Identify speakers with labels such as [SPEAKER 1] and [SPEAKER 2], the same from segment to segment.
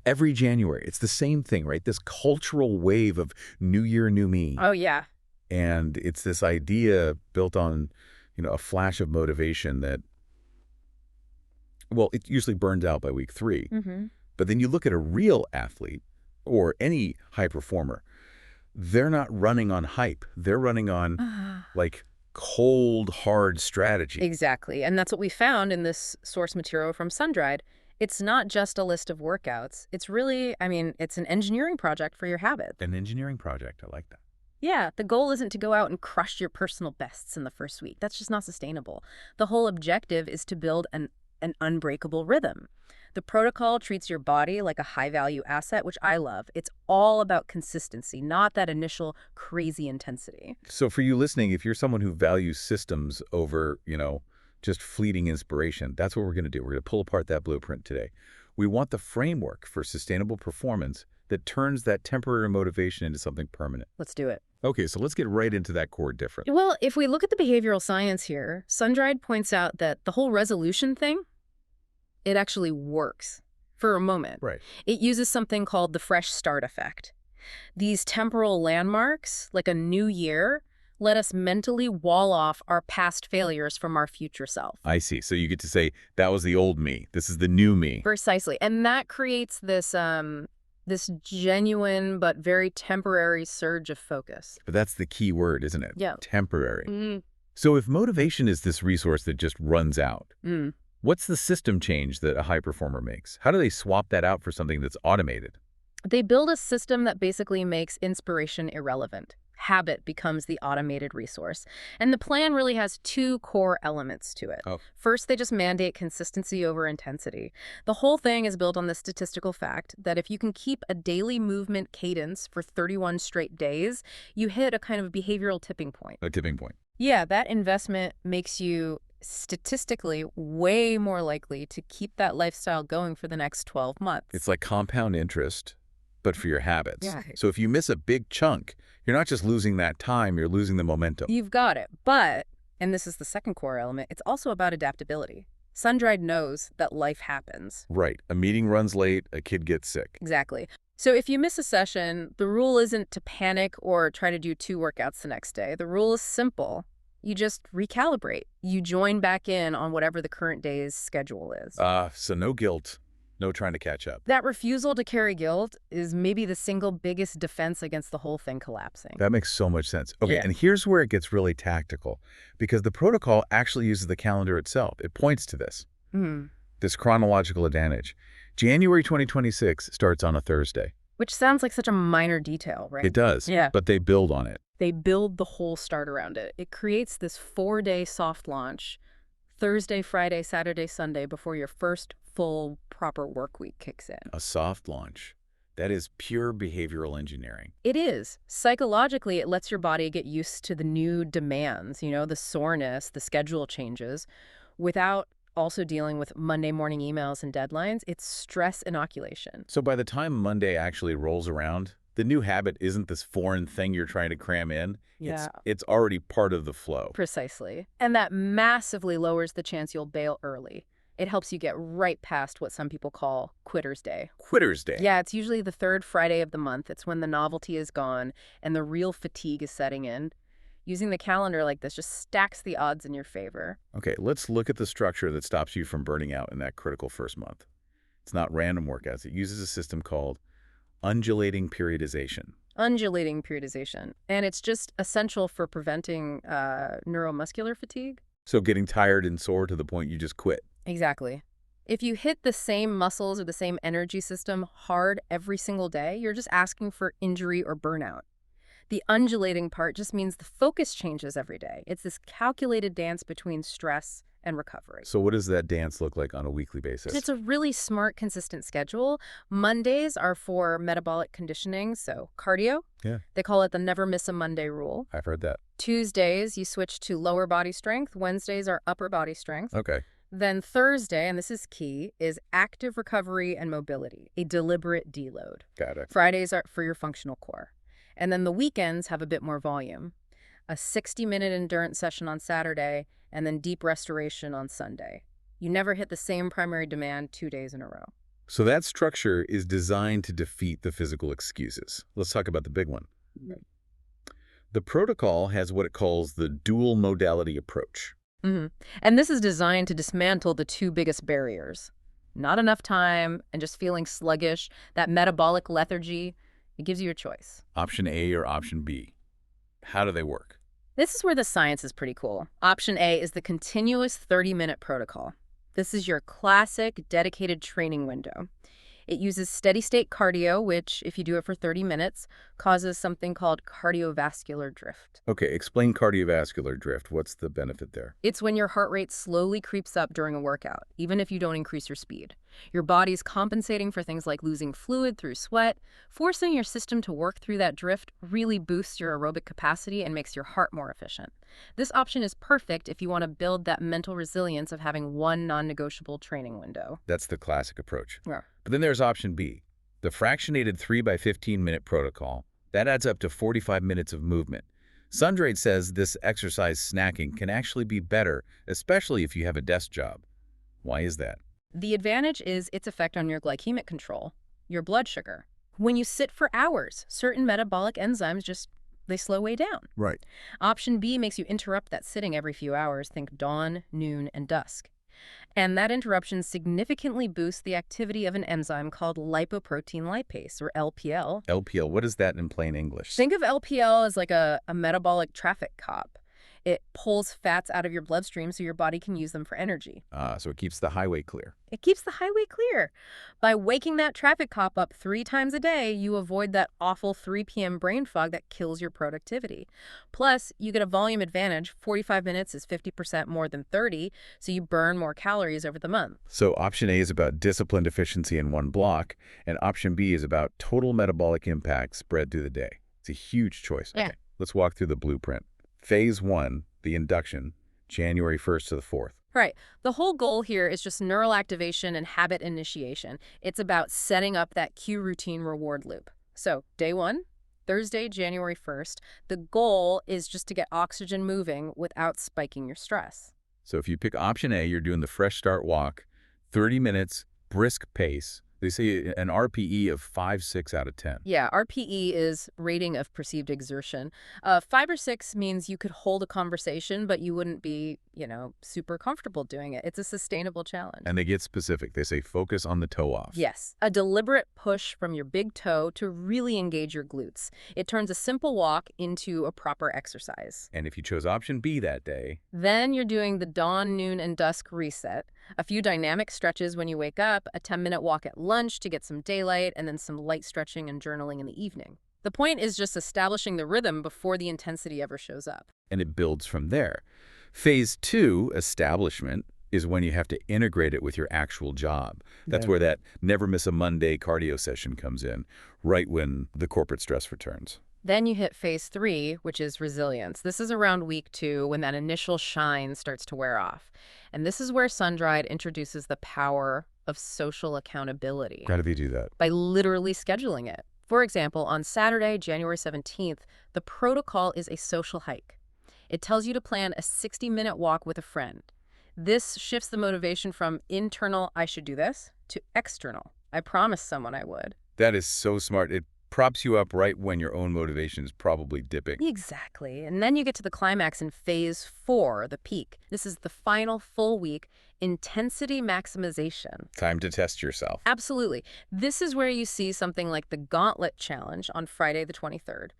[SPEAKER 1] Every January, it's the same thing, right? This cultural wave of new year, new me.
[SPEAKER 2] Oh, yeah.
[SPEAKER 1] And it's this idea built on, a flash of motivation that, well, it usually burns out by week 3.
[SPEAKER 2] Mm-hmm.
[SPEAKER 1] But then you look at a real athlete or any high performer, they're not running on hype. They're running on, like, cold, hard strategy.
[SPEAKER 2] Exactly. And that's what we found in this source material from Sundried. It's not just a list of workouts. It's really, it's an engineering project for your habit.
[SPEAKER 1] An engineering project. I like that.
[SPEAKER 2] Yeah, the goal isn't to go out and crush your personal bests in the first week. That's just not sustainable. The whole objective is to build an unbreakable rhythm. The protocol treats your body like a high-value asset, which I love. It's all about consistency, not that initial crazy intensity.
[SPEAKER 1] So for you listening, if you're someone who values systems over, just fleeting inspiration, that's what we're going to do. We're going to pull apart that blueprint today. We want the framework for sustainable performance that turns that temporary motivation into something permanent.
[SPEAKER 2] Let's do it.
[SPEAKER 1] Okay, so let's get right into that core difference.
[SPEAKER 2] Well, if we look at the behavioral science here, Sundried points out that the whole resolution thing, it actually works for a moment.
[SPEAKER 1] Right.
[SPEAKER 2] It uses something called the fresh start effect. These temporal landmarks, like a new year, let us mentally wall off our past failures from our future self.
[SPEAKER 1] I see. So you get to say, that was the old me. This is the new me.
[SPEAKER 2] Precisely. And that creates this genuine but very temporary surge of focus.
[SPEAKER 1] But that's the key word, isn't it?
[SPEAKER 2] Yeah.
[SPEAKER 1] Temporary.
[SPEAKER 2] Mm.
[SPEAKER 1] So if motivation is this resource that just runs out, what's the system change that a high performer makes? How do they swap that out for something that's automated?
[SPEAKER 2] They build a system that basically makes inspiration irrelevant. Habit becomes the automated resource. And the plan really has 2 core elements to it.
[SPEAKER 1] Oh.
[SPEAKER 2] First, they just mandate consistency over intensity. The whole thing is built on the statistical fact that if you can keep a daily movement cadence for 31 straight days, you hit a kind of behavioral tipping point.
[SPEAKER 1] A tipping point.
[SPEAKER 2] Yeah, that investment makes you statistically way more likely to keep that lifestyle going for the next 12 months.
[SPEAKER 1] It's like compound interest, but for your habits.
[SPEAKER 2] Yeah.
[SPEAKER 1] So if you miss a big chunk, you're not just losing that time, you're losing the momentum.
[SPEAKER 2] You've got it. But, and this is the second core element, it's also about adaptability. Sundried knows that life happens.
[SPEAKER 1] Right. A meeting runs late, a kid gets sick.
[SPEAKER 2] Exactly. So if you miss a session, the rule isn't to panic or try to do 2 workouts the next day. The rule is simple. You just recalibrate. You join back in on whatever the current day's schedule is.
[SPEAKER 1] So no guilt, no trying to catch up.
[SPEAKER 2] That refusal to carry guilt is maybe the single biggest defense against the whole thing collapsing.
[SPEAKER 1] That makes so much sense. Okay,
[SPEAKER 2] Yeah.
[SPEAKER 1] and here's where it gets really tactical, because the protocol actually uses the calendar itself. It points to this, this chronological advantage. January 2026 starts on a Thursday.
[SPEAKER 2] Which sounds like such a minor detail, right?
[SPEAKER 1] It does,
[SPEAKER 2] Yeah.
[SPEAKER 1] but they build on it.
[SPEAKER 2] They build the whole start around it. It creates this 4-day soft launch, Thursday, Friday, Saturday, Sunday, before your first full proper work week kicks in.
[SPEAKER 1] A soft launch. That is pure behavioral engineering.
[SPEAKER 2] It is. Psychologically, it lets your body get used to the new demands, the soreness, the schedule changes, without also dealing with Monday morning emails and deadlines. It's stress inoculation.
[SPEAKER 1] So by the time Monday actually rolls around, the new habit isn't this foreign thing you're trying to cram in.
[SPEAKER 2] Yeah.
[SPEAKER 1] It's already part of the flow.
[SPEAKER 2] Precisely. And that massively lowers the chance you'll bail early. It helps you get right past what some people call Quitter's Day.
[SPEAKER 1] Quitter's Day.
[SPEAKER 2] Yeah, it's usually the 3rd Friday of the month. It's when the novelty is gone and the real fatigue is setting in. Using the calendar like this just stacks the odds in your favor.
[SPEAKER 1] Okay, let's look at the structure that stops you from burning out in that critical first month. It's not random workouts. It uses a system called undulating periodization.
[SPEAKER 2] Undulating periodization. And it's just essential for preventing neuromuscular fatigue.
[SPEAKER 1] So getting tired and sore to the point you just quit.
[SPEAKER 2] Exactly. If you hit the same muscles or the same energy system hard every single day, you're just asking for injury or burnout. The undulating part just means the focus changes every day. It's this calculated dance between stress and recovery.
[SPEAKER 1] So what does that dance look like on a weekly basis?
[SPEAKER 2] It's a really smart, consistent schedule. Mondays are for metabolic conditioning, so cardio.
[SPEAKER 1] Yeah.
[SPEAKER 2] They call it the never miss a Monday rule.
[SPEAKER 1] I've heard that.
[SPEAKER 2] Tuesdays, you switch to lower body strength. Wednesdays are upper body strength.
[SPEAKER 1] Okay.
[SPEAKER 2] Then Thursday, and this is key, is active recovery and mobility, a deliberate deload.
[SPEAKER 1] Got it.
[SPEAKER 2] Fridays are for your functional core. And then the weekends have a bit more volume. A 60-minute endurance session on Saturday, and then deep restoration on Sunday. You never hit the same primary demand 2 days in a row.
[SPEAKER 1] So that structure is designed to defeat the physical excuses. Let's talk about the big one.
[SPEAKER 2] Right.
[SPEAKER 1] The protocol has what it calls the dual-modality approach.
[SPEAKER 2] hmm And this is designed to dismantle the two biggest barriers. Not enough time and just feeling sluggish, that metabolic lethargy. It gives you a choice.
[SPEAKER 1] Option A or option B. How do they work?
[SPEAKER 2] This is where the science is pretty cool. Option A is the continuous 30-minute protocol. This is your classic dedicated training window. It uses steady-state cardio, which, if you do it for 30 minutes, causes something called cardiovascular drift.
[SPEAKER 1] Okay, explain cardiovascular drift. What's the benefit there?
[SPEAKER 2] It's when your heart rate slowly creeps up during a workout, even if you don't increase your speed. Your body's compensating for things like losing fluid through sweat. Forcing your system to work through that drift really boosts your aerobic capacity and makes your heart more efficient. This option is perfect if you want to build that mental resilience of having one non-negotiable training window.
[SPEAKER 1] That's the classic approach.
[SPEAKER 2] Yeah.
[SPEAKER 1] But then there's option B, the fractionated 3 by 15-minute protocol. That adds up to 45 minutes of movement. Sundrade says this exercise snacking can actually be better, especially if you have a desk job. Why is that?
[SPEAKER 2] The advantage is its effect on your glycemic control, your blood sugar. When you sit for hours, certain metabolic enzymes they slow way down.
[SPEAKER 1] Right.
[SPEAKER 2] Option B makes you interrupt that sitting every few hours, think dawn, noon, and dusk. And that interruption significantly boosts the activity of an enzyme called lipoprotein lipase, or LPL.
[SPEAKER 1] LPL, what is that in plain English?
[SPEAKER 2] Think of LPL as like a metabolic traffic cop. It pulls fats out of your bloodstream so your body can use them for energy.
[SPEAKER 1] So it keeps the highway clear.
[SPEAKER 2] It keeps the highway clear. By waking that traffic cop up 3 times a day, you avoid that awful 3 p.m. brain fog that kills your productivity. Plus, you get a volume advantage. 45 minutes is 50% more than 30, so you burn more calories over the month.
[SPEAKER 1] So option A is about disciplined efficiency in one block, and option B is about total metabolic impact spread through the day. It's a huge choice.
[SPEAKER 2] Yeah.
[SPEAKER 1] Okay, let's walk through the blueprint. Phase 1, the induction, January 1st to the 4th.
[SPEAKER 2] Right. The whole goal here is just neural activation and habit initiation. It's about setting up that cue routine reward loop. So, day 1, Thursday, January 1st, the goal is just to get oxygen moving without spiking your stress.
[SPEAKER 1] So if you pick option A, you're doing the fresh start walk, 30 minutes, brisk pace. They say an RPE of 5, 6 out of 10.
[SPEAKER 2] Yeah, RPE is rating of perceived exertion. 5 or 6 means you could hold a conversation, but you wouldn't be, super comfortable doing it. It's a sustainable challenge.
[SPEAKER 1] And they get specific. They say focus on the toe off.
[SPEAKER 2] Yes, a deliberate push from your big toe to really engage your glutes. It turns a simple walk into a proper exercise.
[SPEAKER 1] And if you chose option B that day,
[SPEAKER 2] Then you're doing the dawn, noon, and dusk reset. A few dynamic stretches when you wake up, a 10-minute walk at lunch to get some daylight, and then some light stretching and journaling in the evening. The point is just establishing the rhythm before the intensity ever shows up.
[SPEAKER 1] and it builds from there. Phase 2, establishment, is when you have to integrate it with your actual job. That's where that never miss a Monday cardio session comes in, right when the corporate stress returns.
[SPEAKER 2] Then you hit phase 3, which is resilience. This is around week 2 when that initial shine starts to wear off. And this is where Sun-Dried introduces the power of social accountability
[SPEAKER 1] How do they do that?
[SPEAKER 2] by literally scheduling it. For example, on Saturday, January 17th, the protocol is a social hike. It tells you to plan a 60-minute walk with a friend. This shifts the motivation from internal, I should do this, to external, I promised someone I would.
[SPEAKER 1] That is so smart. It props you up right when your own motivation is probably dipping.
[SPEAKER 2] Exactly. And then you get to the climax in phase 4, the peak. This is the final full week, intensity maximization.
[SPEAKER 1] Time to test yourself.
[SPEAKER 2] Absolutely. This is where you see something like the Gauntlet Challenge on Friday the 23rd.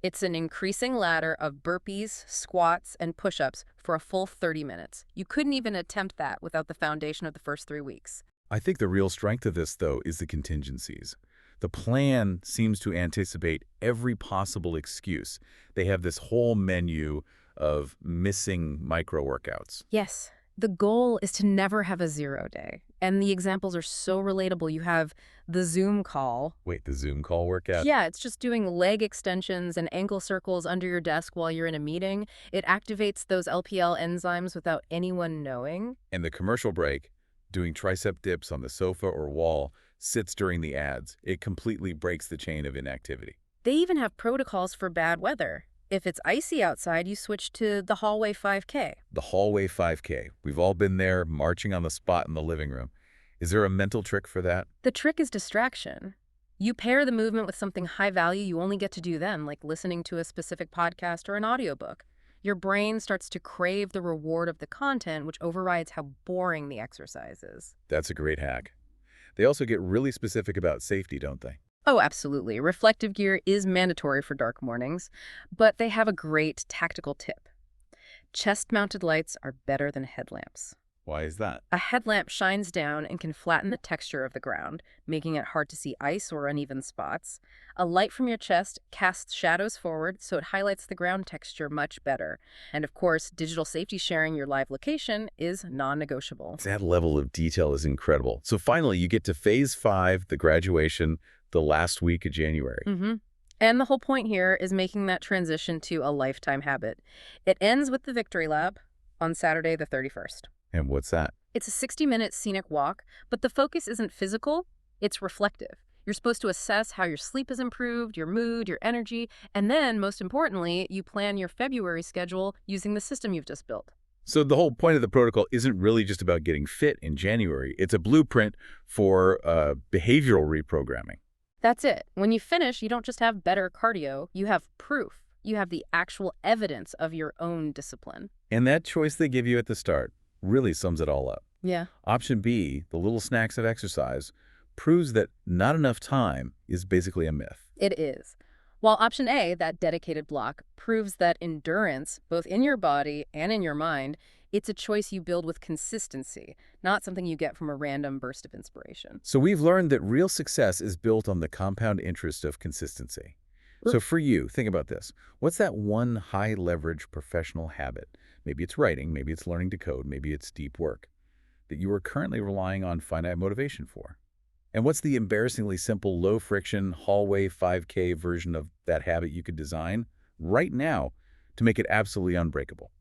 [SPEAKER 2] It's an increasing ladder of burpees, squats, and push-ups for a full 30 minutes. You couldn't even attempt that without the foundation of the first 3 weeks.
[SPEAKER 1] I think the real strength of this, though, is the contingencies. The plan seems to anticipate every possible excuse. They have this whole menu of missing micro-workouts.
[SPEAKER 2] Yes. The goal is to never have a 0 day. And the examples are so relatable. You have the Zoom call.
[SPEAKER 1] Wait, the Zoom call workout?
[SPEAKER 2] Yeah, it's just doing leg extensions and ankle circles under your desk while you're in a meeting. It activates those LPL enzymes without anyone knowing.
[SPEAKER 1] And the commercial break, doing tricep dips on the sofa or wall, sits during the ads. It completely breaks the chain of inactivity.
[SPEAKER 2] They even have protocols for bad weather. If it's icy outside, you switch to the hallway 5K.
[SPEAKER 1] The hallway 5K. We've all been there, marching on the spot in the living room. Is there a mental trick for that?
[SPEAKER 2] The trick is distraction. You pair the movement with something high value you only get to do then, like listening to a specific podcast or an audiobook. Your brain starts to crave the reward of the content, which overrides how boring the exercise is.
[SPEAKER 1] That's a great hack. They also get really specific about safety, don't they?
[SPEAKER 2] Oh, absolutely. Reflective gear is mandatory for dark mornings, but they have a great tactical tip. Chest-mounted lights are better than headlamps.
[SPEAKER 1] Why is that?
[SPEAKER 2] A headlamp shines down and can flatten the texture of the ground, making it hard to see ice or uneven spots. A light from your chest casts shadows forward, so it highlights the ground texture much better. And of course, digital safety sharing your live location is non-negotiable.
[SPEAKER 1] That level of detail is incredible. So finally, you get to phase 5, the graduation, the last week of January.
[SPEAKER 2] And the whole point here is making that transition to a lifetime habit. It ends with the Victory Lab on Saturday the 31st.
[SPEAKER 1] And what's that?
[SPEAKER 2] It's a 60-minute scenic walk, but the focus isn't physical, it's reflective. You're supposed to assess how your sleep has improved, your mood, your energy, and then, most importantly, you plan your February schedule using the system you've just built.
[SPEAKER 1] So the whole point of the protocol isn't really just about getting fit in January. It's a blueprint for behavioral reprogramming.
[SPEAKER 2] That's it. When you finish, you don't just have better cardio, you have proof. You have the actual evidence of your own discipline.
[SPEAKER 1] And that choice they give you at the start really sums it all up.
[SPEAKER 2] Yeah.
[SPEAKER 1] Option B, the little snacks of exercise, proves that not enough time is basically a myth.
[SPEAKER 2] It is. While option A, that dedicated block, proves that endurance, both in your body and in your mind, it's a choice you build with consistency, not something you get from a random burst of inspiration.
[SPEAKER 1] So we've learned that real success is built on the compound interest of consistency. So for you, think about this. What's that one high-leverage professional habit? Maybe it's writing, maybe it's learning to code, maybe it's deep work that you are currently relying on finite motivation for. And what's the embarrassingly simple, low-friction, hallway 5K version of that habit you could design right now to make it absolutely unbreakable?